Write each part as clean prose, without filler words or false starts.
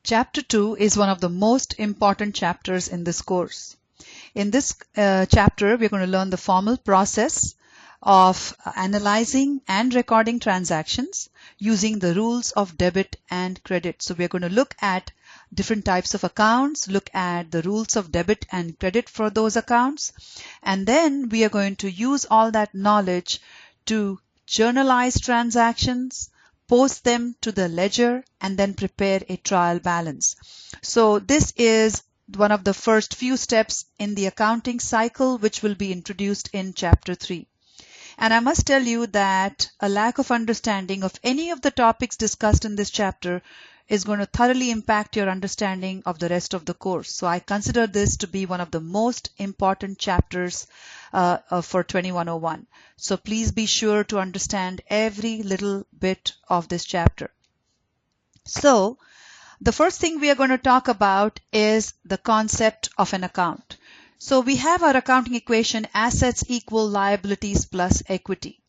Chapter 2 is one of the most important chapters in this course. In this chapter, we're going to learn the formal process of analyzing and recording transactions using the rules of debit and credit. So we're going to look at different types of accounts, look at the rules of debit and credit for those accounts, and then we are going to use all that knowledge to journalize transactions, post them to the ledger, and then prepare a trial balance. So this is one of the first few steps in the accounting cycle, which will be introduced in Chapter 3. And I must tell you that a lack of understanding of any of the topics discussed in this chapter is going to thoroughly impact your understanding of the rest of the course. So I consider this to be one of the most important chapters for 2101. So please be sure to understand every little bit of this chapter. So the first thing we are going to talk about is the concept of an account. So we have our accounting equation, assets equal liabilities plus equity.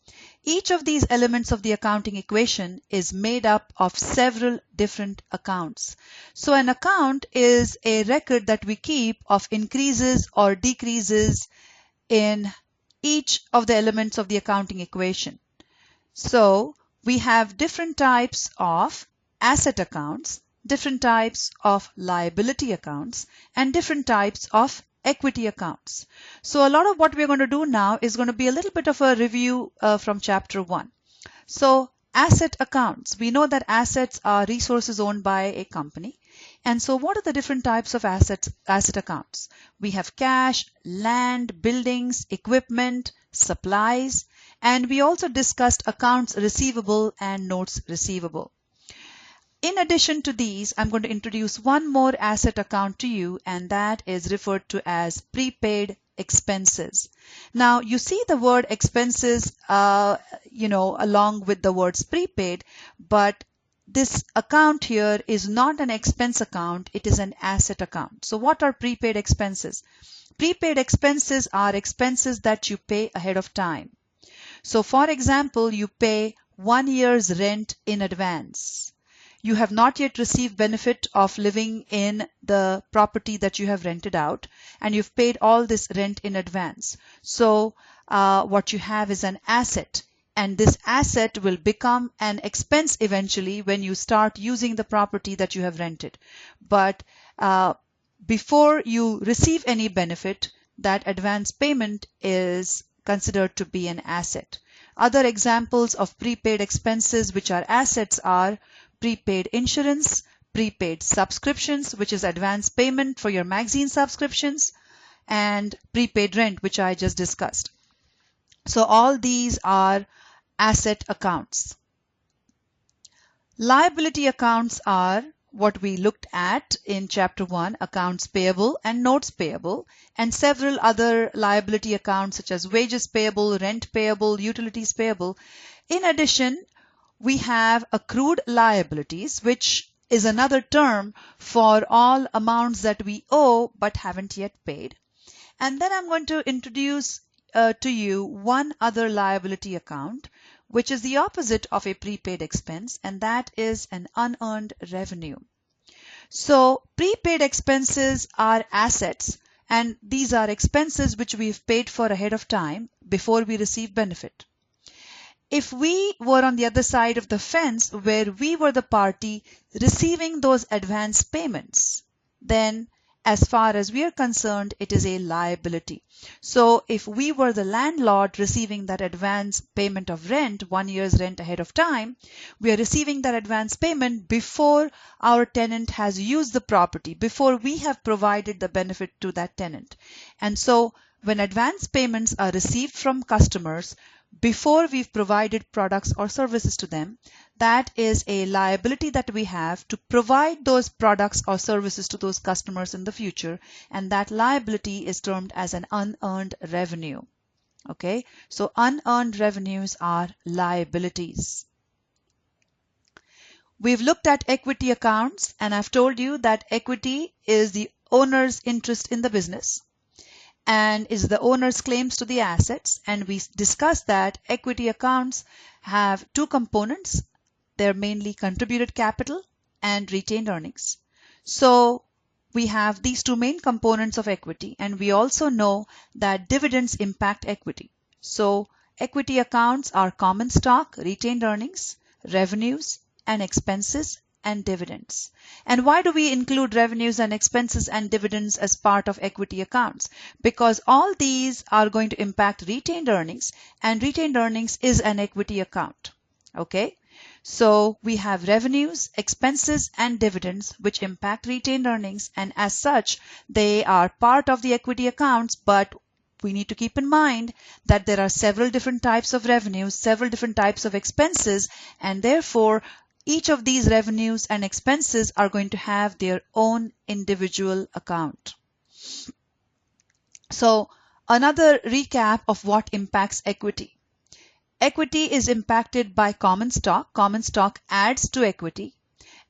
Each of these elements of the accounting equation is made up of several different accounts. So an account is a record that we keep of increases or decreases in each of the elements of the accounting equation. So we have different types of asset accounts, different types of liability accounts, and different types of equity accounts. So a lot of what we're going to do now is going to be a little bit of a review from Chapter 1. So asset accounts. We know that assets are resources owned by a company. And so what are the different types of asset accounts? We have cash, land, buildings, equipment, supplies, and we also discussed accounts receivable and notes receivable. In addition to these, I'm going to introduce one more asset account to you, and that is referred to as prepaid expenses. Now, you see the word expenses, along with the words prepaid, but this account here is not an expense account, it is an asset account. So what are prepaid expenses? Prepaid expenses are expenses that you pay ahead of time. So for example, you pay 1 year's rent in advance. You have not yet received benefit of living in the property that you have rented out, and you've paid all this rent in advance. So what you have is an asset, and this asset will become an expense eventually when you start using the property that you have rented. But before you receive any benefit, that advance payment is considered to be an asset. Other examples of prepaid expenses which are assets are prepaid insurance, prepaid subscriptions, which is advance payment for your magazine subscriptions, and prepaid rent, which I just discussed. So all these are asset accounts. Liability accounts are what we looked at in Chapter 1, accounts payable and notes payable, and several other liability accounts such as wages payable, rent payable, utilities payable. In addition, we have accrued liabilities, which is another term for all amounts that we owe but haven't yet paid. And then I'm going to introduce to you one other liability account, which is the opposite of a prepaid expense, and that is an unearned revenue. So prepaid expenses are assets, and these are expenses which we've paid for ahead of time before we receive benefit. If we were on the other side of the fence where we were the party receiving those advance payments, then as far as we are concerned, it is a liability. So if we were the landlord receiving that advance payment of rent, 1 year's rent ahead of time, we are receiving that advance payment before our tenant has used the property, before we have provided the benefit to that tenant. And so when advance payments are received from customers, before we've provided products or services to them, that is a liability that we have to provide those products or services to those customers in the future, and that liability is termed as an unearned revenue. Okay, so unearned revenues are liabilities. We've looked at equity accounts, and I've told you that equity is the owner's interest in the business and is the owner's claims to the assets. And we discussed that equity accounts have two components. They're mainly contributed capital and retained earnings. So we have these two main components of equity, and we also know that dividends impact equity. So equity accounts are common stock, retained earnings, revenues and expenses, and dividends. And why do we include revenues and expenses and dividends as part of equity accounts? Because all these are going to impact retained earnings, and retained earnings is an equity account. Okay? So we have revenues, expenses, and dividends which impact retained earnings, and as such, they are part of the equity accounts, but we need to keep in mind that there are several different types of revenues, several different types of expenses, and therefore each of these revenues and expenses are going to have their own individual account. So another recap of what impacts equity. Equity is impacted by common stock. Common stock adds to equity.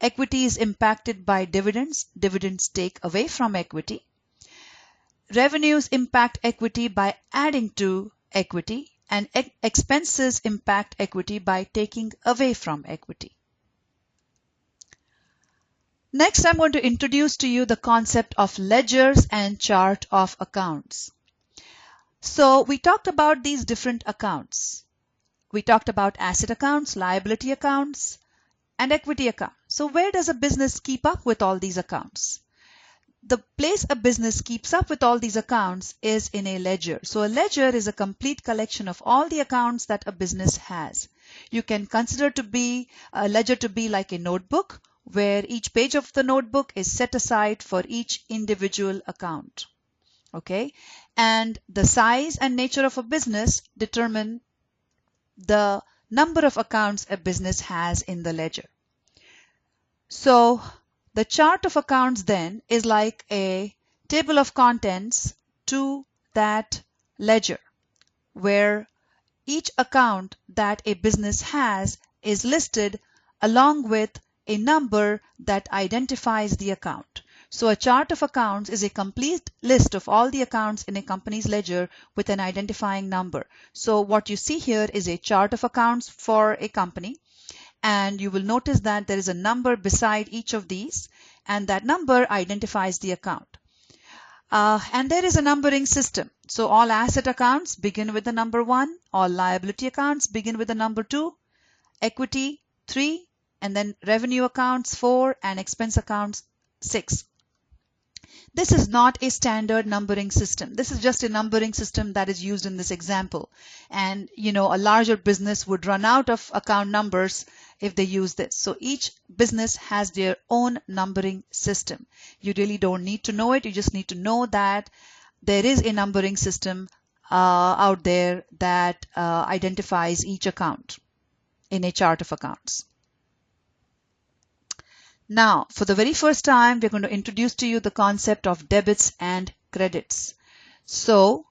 Equity is impacted by dividends. Dividends take away from equity. Revenues impact equity by adding to equity, and expenses impact equity by taking away from equity. Next, I'm going to introduce to you the concept of ledgers and chart of accounts. So we talked about these different accounts. We talked about asset accounts, liability accounts, and equity accounts. So where does a business keep up with all these accounts? The place a business keeps up with all these accounts is in a ledger. So a ledger is a complete collection of all the accounts that a business has. You can consider a ledger to be like a notebook, where each page of the notebook is set aside for each individual account. Okay? And the size and nature of a business determine the number of accounts a business has in the ledger. So the chart of accounts then is like a table of contents to that ledger, where each account that a business has is listed along with a number that identifies the account. So a chart of accounts is a complete list of all the accounts in a company's ledger with an identifying number. So what you see here is a chart of accounts for a company, and you will notice that there is a number beside each of these, and that number identifies the account. And there is a numbering system. So all asset accounts begin with the number 1, all liability accounts begin with the number 2, equity 3, and then revenue accounts 4, and expense accounts 6. This is not a standard numbering system. This is just a numbering system that is used in this example. And, a larger business would run out of account numbers if they use this. So each business has their own numbering system. You really don't need to know it. You just need to know that there is a numbering system out there that identifies each account in a chart of accounts. Now, for the very first time, we're going to introduce to you the concept of debits and credits. So,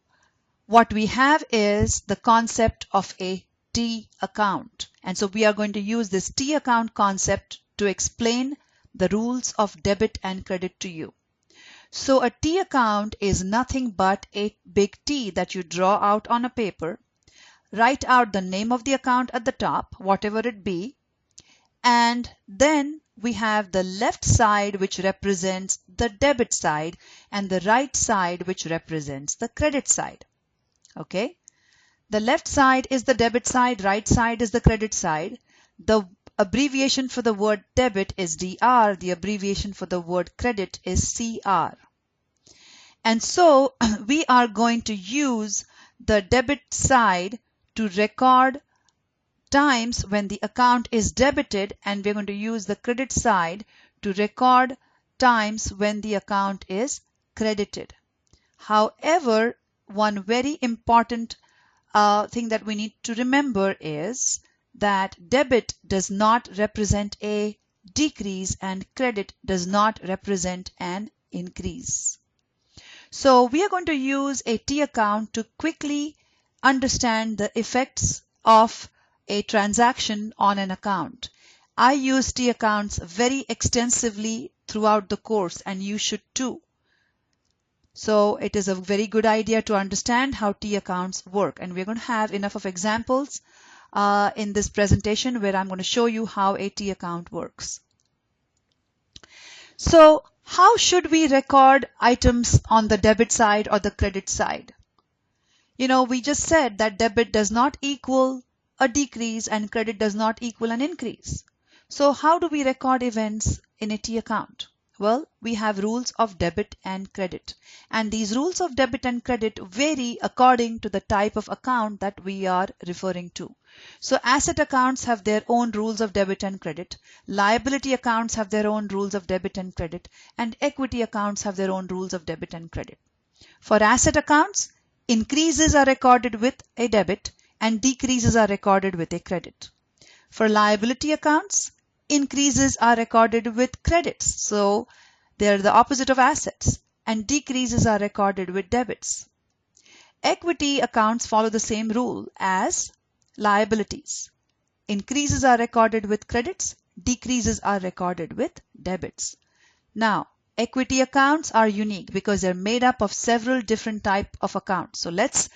what we have is the concept of a T account. And so we are going to use this T account concept to explain the rules of debit and credit to you. So a T account is nothing but a big T that you draw out on a paper, write out the name of the account at the top, whatever it be, and then we have the left side which represents the debit side and the right side which represents the credit side. Okay? The left side is the debit side, right side is the credit side. The abbreviation for the word debit is DR, the abbreviation for the word credit is CR. And so we are going to use the debit side to record times when the account is debited, and we're going to use the credit side to record times when the account is credited. However, one very important thing that we need to remember is that debit does not represent a decrease and credit does not represent an increase. So we are going to use a T account to quickly understand the effects of a transaction on an account. I use T accounts very extensively throughout the course, and you should too. So it is a very good idea to understand how T accounts work, and we're going to have enough of examples in this presentation where I'm going to show you how a T account works. So How should we record items on the debit side or the credit side? We just said that debit does not equal a decrease and credit does not equal an increase. So how do we record events in a T account? Well, we have rules of debit and credit. And these rules of debit and credit vary according to the type of account that we are referring to. So asset accounts have their own rules of debit and credit. Liability accounts have their own rules of debit and credit. And equity accounts have their own rules of debit and credit. For asset accounts, increases are recorded with a debit and decreases are recorded with a credit. For liability accounts, increases are recorded with credits. So they are the opposite of assets, and decreases are recorded with debits. Equity accounts follow the same rule as liabilities. Increases are recorded with credits, decreases are recorded with debits. Now, equity accounts are unique because they're made up of several different types of accounts. So let's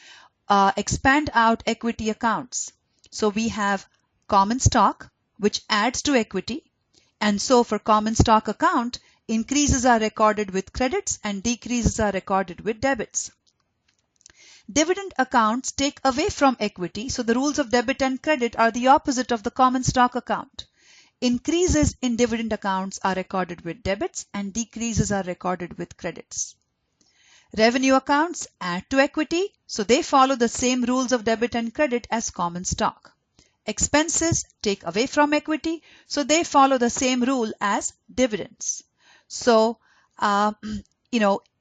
expand out equity accounts. So we have common stock, which adds to equity. And so for common stock account, increases are recorded with credits and decreases are recorded with debits. Dividend accounts take away from equity. So the rules of debit and credit are the opposite of the common stock account. Increases in dividend accounts are recorded with debits and decreases are recorded with credits. Revenue accounts add to equity, so they follow the same rules of debit and credit as common stock. Expenses take away from equity, so they follow the same rule as dividends. So,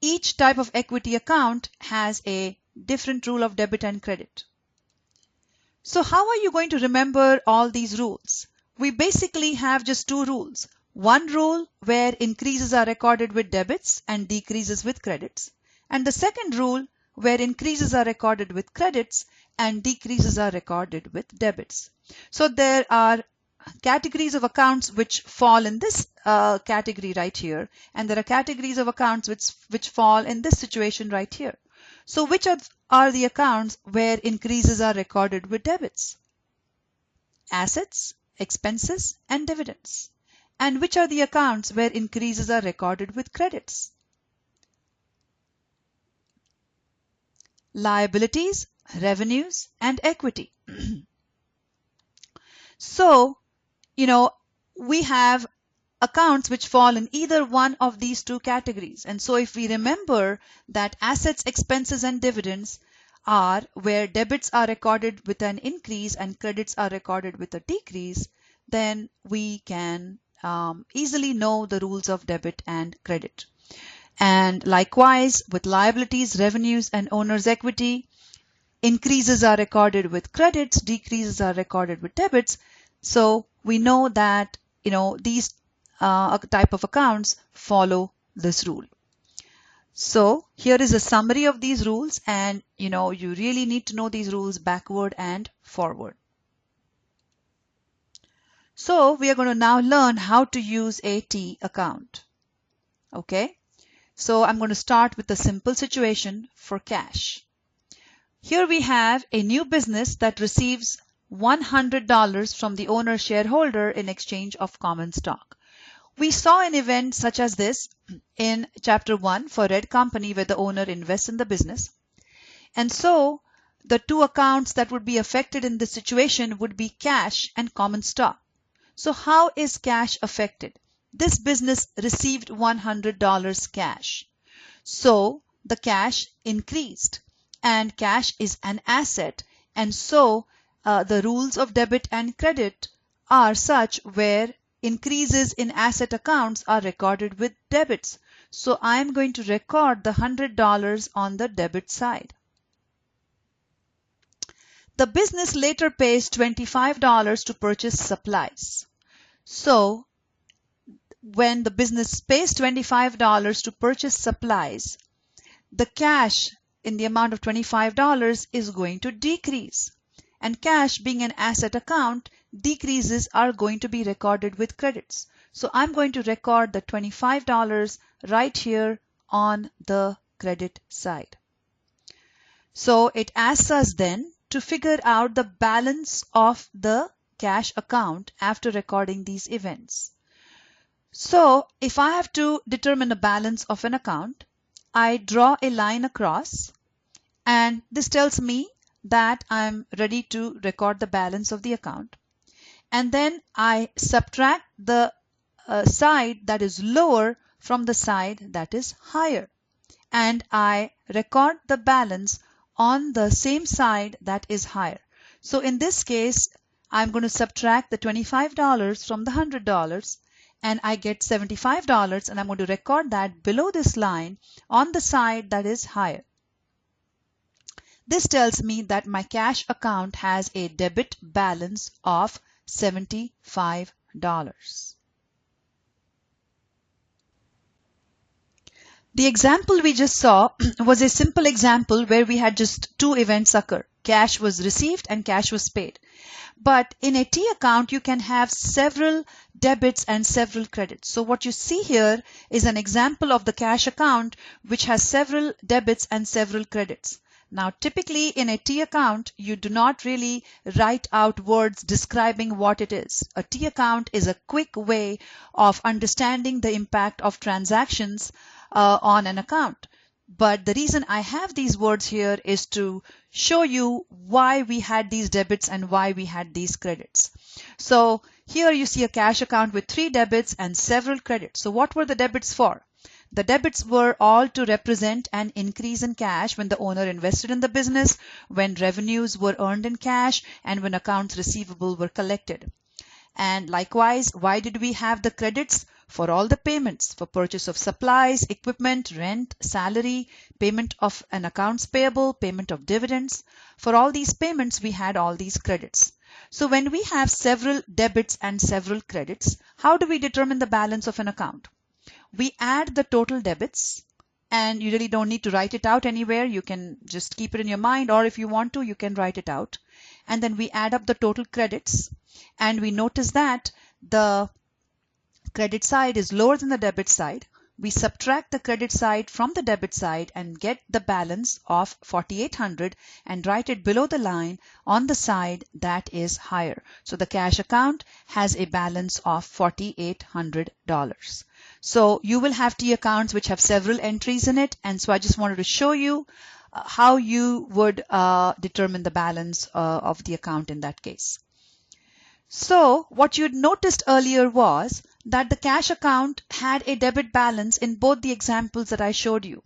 each type of equity account has a different rule of debit and credit. So how are you going to remember all these rules? We basically have just two rules. One rule where increases are recorded with debits and decreases with credits. And the second rule where increases are recorded with credits and decreases are recorded with debits. So there are categories of accounts which fall in this category right here. And there are categories of accounts which fall in this situation right here. So which are the accounts where increases are recorded with debits? Assets, expenses, and dividends. And which are the accounts where increases are recorded with credits? Liabilities, revenues, and equity. So, we have accounts which fall in either one of these two categories. And so if we remember that assets, expenses, and dividends are where debits are recorded with an increase and credits are recorded with a decrease, then we can easily know the rules of debit and credit. And likewise, with liabilities, revenues, and owner's equity, increases are recorded with credits, decreases are recorded with debits. So we know that these type of accounts follow this rule. So here is a summary of these rules, and you really need to know these rules backward and forward. So we are going to now learn how to use a T account. Okay, so I'm going to start with a simple situation for cash. Here we have a new business that receives $100 from the owner shareholder in exchange of common stock. We saw an event such as this in Chapter 1 for Red Company, where the owner invests in the business. And so the two accounts that would be affected in this situation would be cash and common stock. So how is cash affected? This business received $100 cash. So the cash increased, and cash is an asset. And so the rules of debit and credit are such where increases in asset accounts are recorded with debits. So I'm going to record the $100 on the debit side. The business later pays $25 to purchase supplies. So when the business pays $25 to purchase supplies, the cash in the amount of $25 is going to decrease. And cash being an asset account, decreases are going to be recorded with credits. So I'm going to record the $25 right here on the credit side. So it asks us then to figure out the balance of the cash account after recording these events. So if I have to determine a balance of an account, I draw a line across, and this tells me that I'm ready to record the balance of the account. And then I subtract the side that is lower from the side that is higher, and I record the balance on the same side that is higher. So in this case, I'm going to subtract the $25 from the $100, and I get $75, and I'm going to record that below this line on the side that is higher. This tells me that my cash account has a debit balance of $75. The example we just saw was a simple example where we had just two events occur. Cash was received and cash was paid. But in a T account, you can have several debits and several credits. So what you see here is an example of the cash account which has several debits and several credits. Now, typically in a T account, you do not really write out words describing what it is. A T account is a quick way of understanding the impact of transactions on an account. But the reason I have these words here is to show you why we had these debits and why we had these credits. So here you see a cash account with 3 debits and several credits. So what were the debits for? The debits were all to represent an increase in cash when the owner invested in the business, when revenues were earned in cash, and when accounts receivable were collected. And likewise, why did we have the credits? For all the payments, for purchase of supplies, equipment, rent, salary, payment of an accounts payable, payment of dividends. For all these payments, we had all these credits. So when we have several debits and several credits, how do we determine the balance of an account? We add the total debits, and you really don't need to write it out anywhere. You can just keep it in your mind, or if you want to, you can write it out. And then we add up the total credits, and we notice that the credit side is lower than the debit side. We subtract the credit side from the debit side and get the balance of $4,800 and write it below the line on the side that is higher. So the cash account has a balance of $4,800. So you will have T accounts which have several entries in it, and so I just wanted to show you how you would determine the balance of the account in that case. So what you'd noticed earlier was that the cash account had a debit balance in both the examples that I showed you.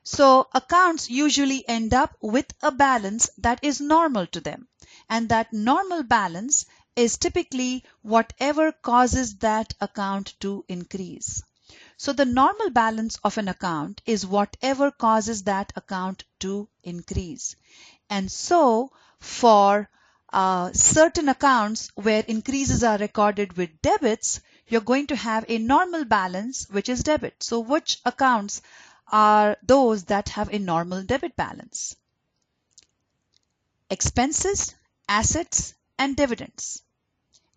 So accounts usually end up with a balance that is normal to them, and that normal balance is typically whatever causes that account to increase. So the normal balance of an account is whatever causes that account to increase. And so for certain accounts where increases are recorded with debits, you're going to have a normal balance which is debit. So which accounts are those that have a normal debit balance? Expenses, assets, and dividends.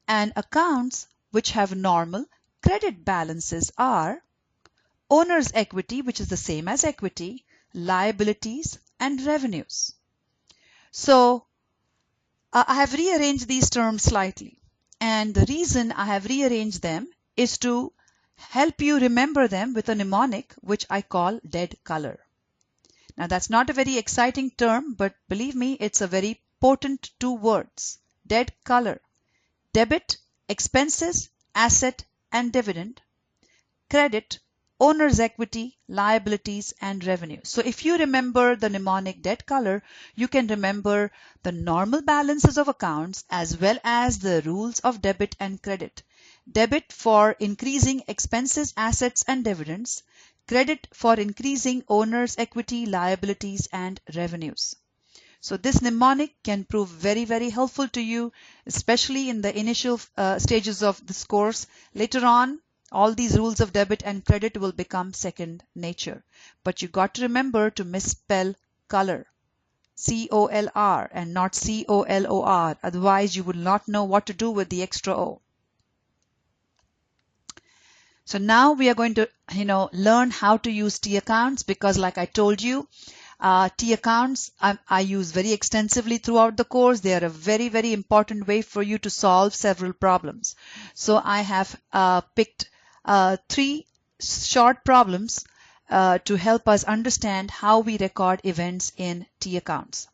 And accounts which have normal credit balances are owner's equity, which is the same as equity, liabilities, and revenues. So I have rearranged these terms slightly, and the reason I have rearranged them is to help you remember them with a mnemonic which I call dead color. Now that's not a very exciting term, but believe me, it's a very potent 2 words. Dead color. Debit, expenses, asset, and dividend. Credit, owner's equity, liabilities, and revenue. So if you remember the mnemonic dead color, you can remember the normal balances of accounts as well as the rules of debit and credit. Debit for increasing expenses, assets, and dividends. Credit for increasing owner's equity, liabilities, and revenues. So this mnemonic can prove very, very helpful to you, especially in the initial stages of this course. Later on, all these rules of debit and credit will become second nature. But you got to remember to misspell color, C-O-L-R, and not C-O-L-O-R. Otherwise, you will not know what to do with the extra O. So now we are going to, learn how to use T accounts, because like I told you, T accounts I use very extensively throughout the course. They are a very, very important way for you to solve several problems. So I have picked three short problems to help us understand how we record events in T accounts.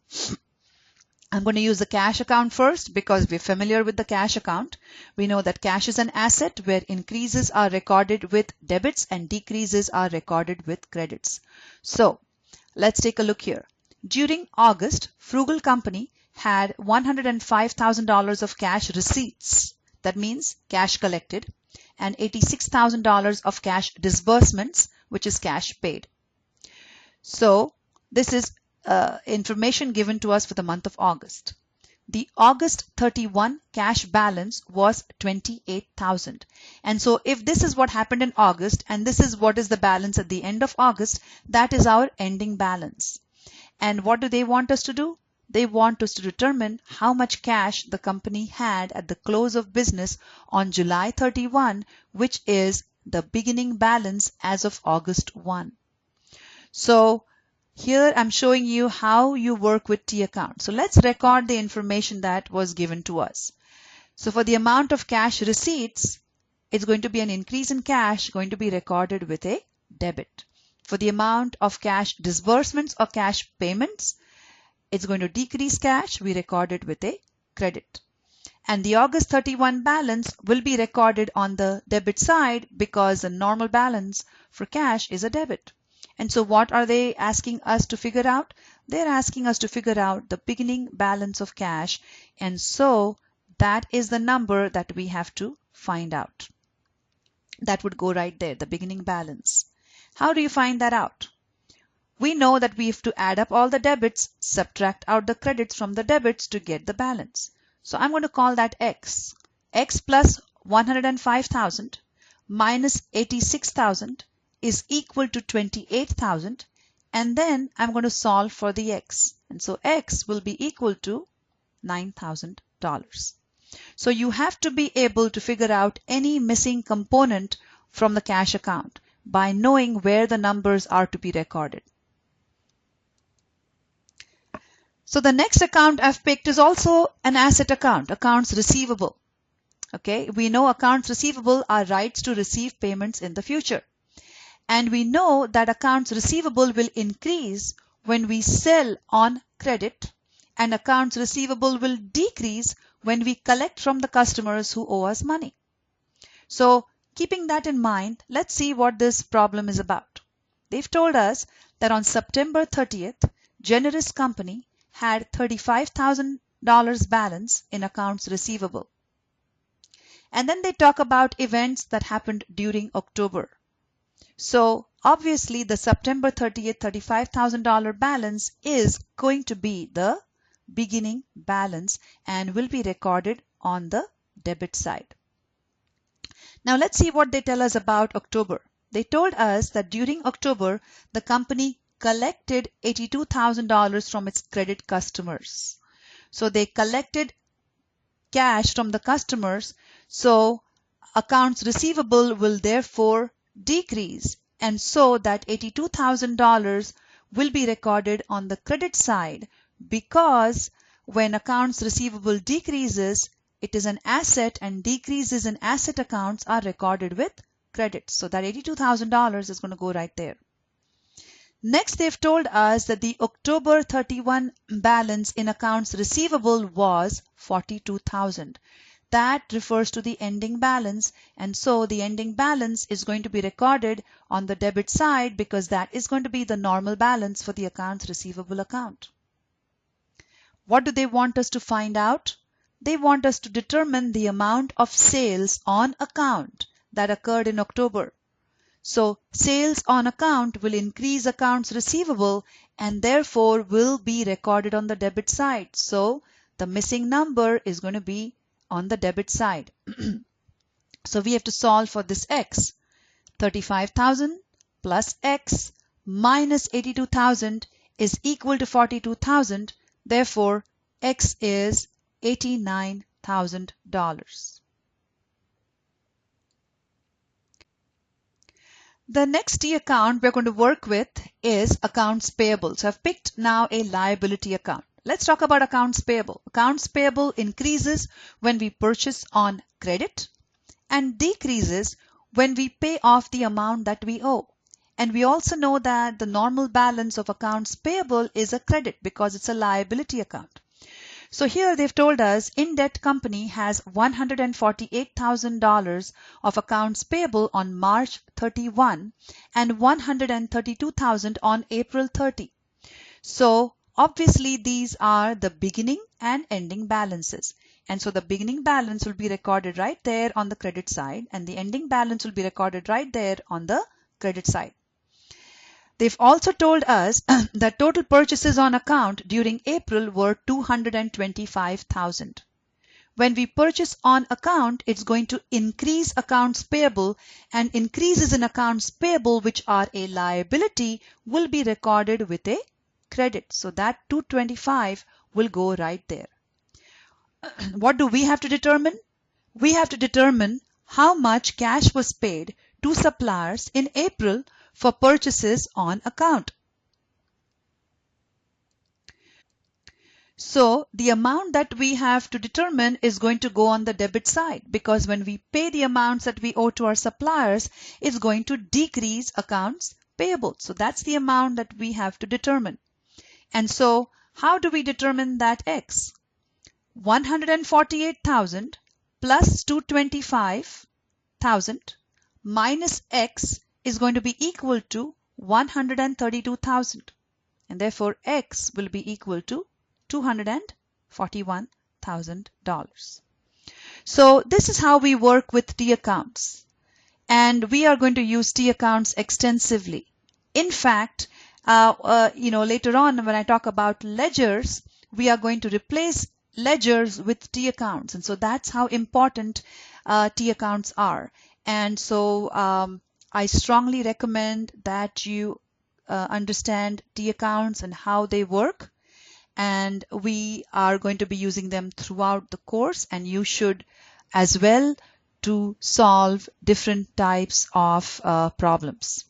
I'm going to use the cash account first because we're familiar with the cash account. We know that cash is an asset where increases are recorded with debits and decreases are recorded with credits. So let's take a look here. During August, Frugal Company had $105,000 of cash receipts. That means cash collected, and $86,000 of cash disbursements, which is cash paid. So this is information given to us for the month of August. The August 31 cash balance was 28,000. And so if this is what happened in August and this is what is the balance at the end of August, that is our ending balance. And what do they want us to do? They want us to determine how much cash the company had at the close of business on July 31, which is the beginning balance as of August 1. So here I'm showing you how you work with T account. So let's record the information that was given to us. So for the amount of cash receipts, it's going to be an increase in cash going to be recorded with a debit. For the amount of cash disbursements or cash payments, it's going to decrease cash, we record it with a credit. And the August 31 balance will be recorded on the debit side because the normal balance for cash is a debit. And so what are they asking us to figure out? They're asking us to figure out the beginning balance of cash. And so that is the number that we have to find out. That would go right there, the beginning balance. How do you find that out? We know that we have to add up all the debits, subtract out the credits from the debits to get the balance. So I'm going to call that X. X plus 105,000 minus 86,000 is equal to 28,000, and then I'm going to solve for the X. And so X will be equal to $9,000. So you have to be able to figure out any missing component from the cash account by knowing where the numbers are to be recorded. So the next account I've picked is also an asset account, accounts receivable. Okay, we know accounts receivable are rights to receive payments in the future. And we know that accounts receivable will increase when we sell on credit, and accounts receivable will decrease when we collect from the customers who owe us money. So keeping that in mind, let's see what this problem is about. They've told us that on September 30th, Generous Company had $35,000 balance in accounts receivable. And then they talk about events that happened during October. So obviously the September 30th $35,000 balance is going to be the beginning balance and will be recorded on the debit side. Now let's see what they tell us about October. They told us that during October, the company collected $82,000 from its credit customers. So they collected cash from the customers. So accounts receivable will therefore decrease. And so that $82,000 will be recorded on the credit side because when accounts receivable decreases, it is an asset and decreases in asset accounts are recorded with credit. So that $82,000 is going to go right there. Next, they've told us that the October 31 balance in accounts receivable was $42,000. That refers to the ending balance, and so the ending balance is going to be recorded on the debit side because that is going to be the normal balance for the accounts receivable account. What do they want us to find out? They want us to determine the amount of sales on account that occurred in October. So sales on account will increase accounts receivable and therefore will be recorded on the debit side. So the missing number is going to be on the debit side. So we have to solve for this X. 35,000 plus X minus 82,000 is equal to 42,000. Therefore, X is $89,000. The next T account we're going to work with is accounts payable. So I've picked now a liability account. Let's talk about accounts payable. Accounts payable increases when we purchase on credit and decreases when we pay off the amount that we owe. And we also know that the normal balance of accounts payable is a credit because it's a liability account. So here they've told us in-debt company has $148,000 of accounts payable on March 31 and $132,000 on April 30. So obviously these are the beginning and ending balances. And so the beginning balance will be recorded right there on the credit side and the ending balance will be recorded right there on the credit side. They've also told us that total purchases on account during April were $225,000. When we purchase on account, it's going to increase accounts payable, and increases in accounts payable which are a liability will be recorded with a credit. So that 225 will go right there. What do we have to determine? We have to determine how much cash was paid to suppliers in April for purchases on account. So the amount that we have to determine is going to go on the debit side, because when we pay the amounts that we owe to our suppliers, it's going to decrease accounts payable. So that's the amount that we have to determine. And so how do we determine that X? 148,000 plus 225,000 minus X is going to be equal to 132,000, and therefore X will be equal to $241,000. So this is how we work with T accounts, and we are going to use T accounts extensively. In fact, later on when I talk about ledgers, we are going to replace ledgers with T accounts, and so that's how important T accounts are. And so I strongly recommend that you understand T accounts and how they work, and we are going to be using them throughout the course, and you should as well to solve different types of problems.